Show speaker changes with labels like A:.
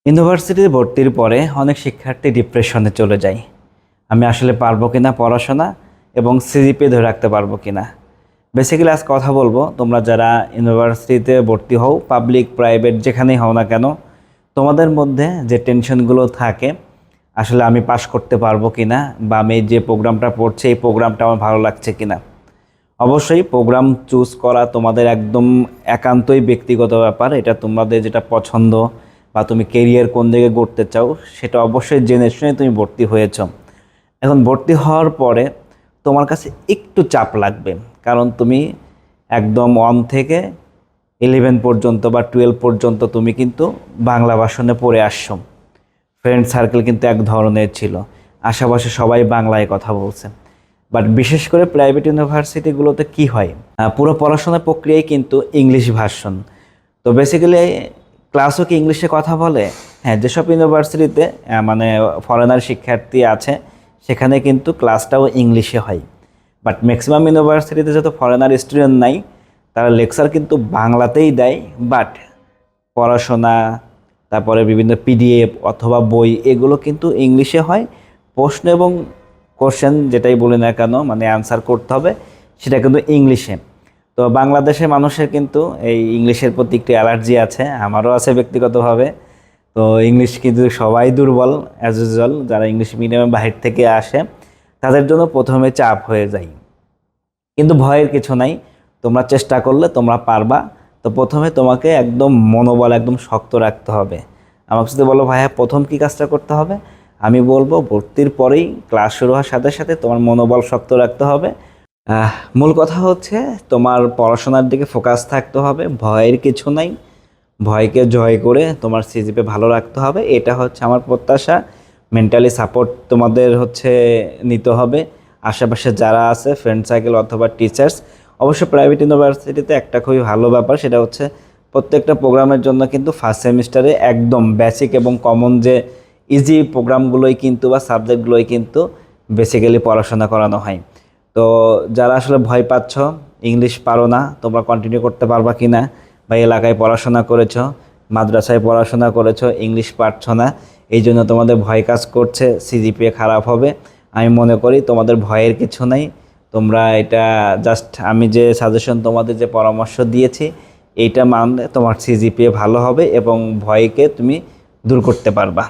A: ইউনিভার্সিটিতে ভর্তির পরে অনেক শিক্ষার্থী ডিপ্রেশনে চলে যায়। আমি আসলে পারবো কিনা পড়াশোনা এবং সিজিপিএ ধরে রাখতে পারবো কিনা। বেসিক্যালি আজ কথা বলবো, তোমরা যারা ইউনিভার্সিটিতে ভর্তি হও, পাবলিক প্রাইভেট যেখানেই হও না কেন, তোমাদের মধ্যে যে টেনশনগুলো থাকে, আসলে আমি পাশ করতে পারবো কিনা, বা আমি যে প্রোগ্রামটা পড়ছি এই প্রোগ্রামটা আমার ভালো লাগছে কিনা। অবশ্যই প্রোগ্রাম চুজ করা তোমাদের একদম একান্তই ব্যক্তিগত ব্যাপার। এটা তোমাদের যেটা পছন্দ বা তুমি কেরিয়ার কোন দিকে গড়তে চাও সেটা অবশ্যই জেনে শুনে তুমি ভর্তি হয়েছ। এখন ভর্তি হওয়ার পরে তোমার কাছে একটু চাপ লাগবে, কারণ তুমি একদম 1 থেকে 11 পর্যন্ত বা 12 পর্যন্ত তুমি কিন্তু বাংলা ভাষণে পড়ে আসছো। ফ্রেন্ড সার্কেল কিন্তু এক ধরনের ছিল, আশেপাশে সবাই বাংলায় কথা বলছে। বাট বিশেষ করে প্রাইভেট ইউনিভার্সিটিগুলোতে কি হয়, পুরো পড়াশোনার প্রক্রিয়াই কিন্তু ইংলিশ ভার্সন। তো বেসিক্যালি ক্লাসও কি ইংলিশে কথা বলে? হ্যাঁ, যেসব ইউনিভার্সিটিতে মানে ফরেনার শিক্ষার্থী আছে সেখানে কিন্তু ক্লাসটাও ইংলিশে হয়। বাট ম্যাক্সিমাম ইউনিভার্সিটিতে যত ফরেনার স্টুডেন্ট নাই, তারা লেকচার কিন্তু বাংলাতেই দেয়। বাট পড়াশোনা, তারপরে বিভিন্ন পিডিএফ অথবা বই, এগুলো কিন্তু ইংলিশে হয়। প্রশ্ন এবং কোশ্চেন যেটাই বলি না কেন, মানে অ্যান্সার করতে হবে, সেটা কিন্তু ইংলিশে। তো বাংলাদেশের মানুষের কিন্তু এই ইংলিশের প্রতি একটি অ্যালার্জি আছে, আমারও আছে ব্যক্তিগতভাবে। তো ইংলিশ কিন্তু সবাই দুর্বল অ্যাজ ইউজুয়াল, যারা ইংলিশ মিডিয়ামে বাহির থেকে আসে তাদের জন্য প্রথমে চাপ হয়ে যায়। কিন্তু ভয়ের কিছু নাই, তোমরা চেষ্টা করলে তোমরা পারবা। তো প্রথমে তোমাকে একদম মনোবল একদম শক্ত রাখতে হবে। আমার সাথে বলো, ভাইয়া প্রথম কী কাজটা করতে হবে? আমি বলবো ভর্তির পরেই ক্লাস শুরু হওয়ার সাথে সাথে তোমার মনোবল শক্ত রাখতে হবে। মূল কথা হচ্ছে তোমার পড়াশোনার দিকে ফোকাস থাকতে হবে, ভয়ের কিছু নাই। ভয়কে জয় করে তোমার সিজিপিএ ভালো রাখতে হবে, এটা হচ্ছে আমার প্রত্যাশা। মেন্টালি সাপোর্ট তোমাদের নিতে হবে। আশেপাশে যারা আছে ফ্রেন্ড সার্কেল অথবা টিচার্স। অবশ্য প্রাইভেট ইউনিভার্সিটিতে একটা খুবই ভালো ব্যাপার, সেটা হচ্ছে প্রত্যেকটা প্রোগ্রামের জন্য কিন্তু ফার্স্ট সেমিস্টারে একদম বেসিক এবং কমন যে ইজি প্রোগ্রামগুলোই কিন্তু বা সাবজেক্টগুলোই কিন্তু বেসিক্যালি পড়াশোনা করানো হয়। তো যারা আসলে ভয় পাচ্ছ, ইংলিশ পারো না, তোমরা কন্টিনিউ করতে পারবা কি না, বা এলাকায় পড়াশোনা করেছ, মাদ্রাসায় পড়াশোনা করেছ, ইংলিশ পারছ না, এই জন্য তোমাদের ভয় কাজ করছে, সিজিপিএ খারাপ হবে, আমি মনে করি তোমাদের ভয়ের কিছু নেই। তোমরা এটা জাস্ট আমি যে সাজেশন তোমাদের যে পরামর্শ দিয়েছি এইটা মানলে তোমার সিজিপিএ ভালো হবে এবং ভয়কে তুমি দূর করতে পারবা।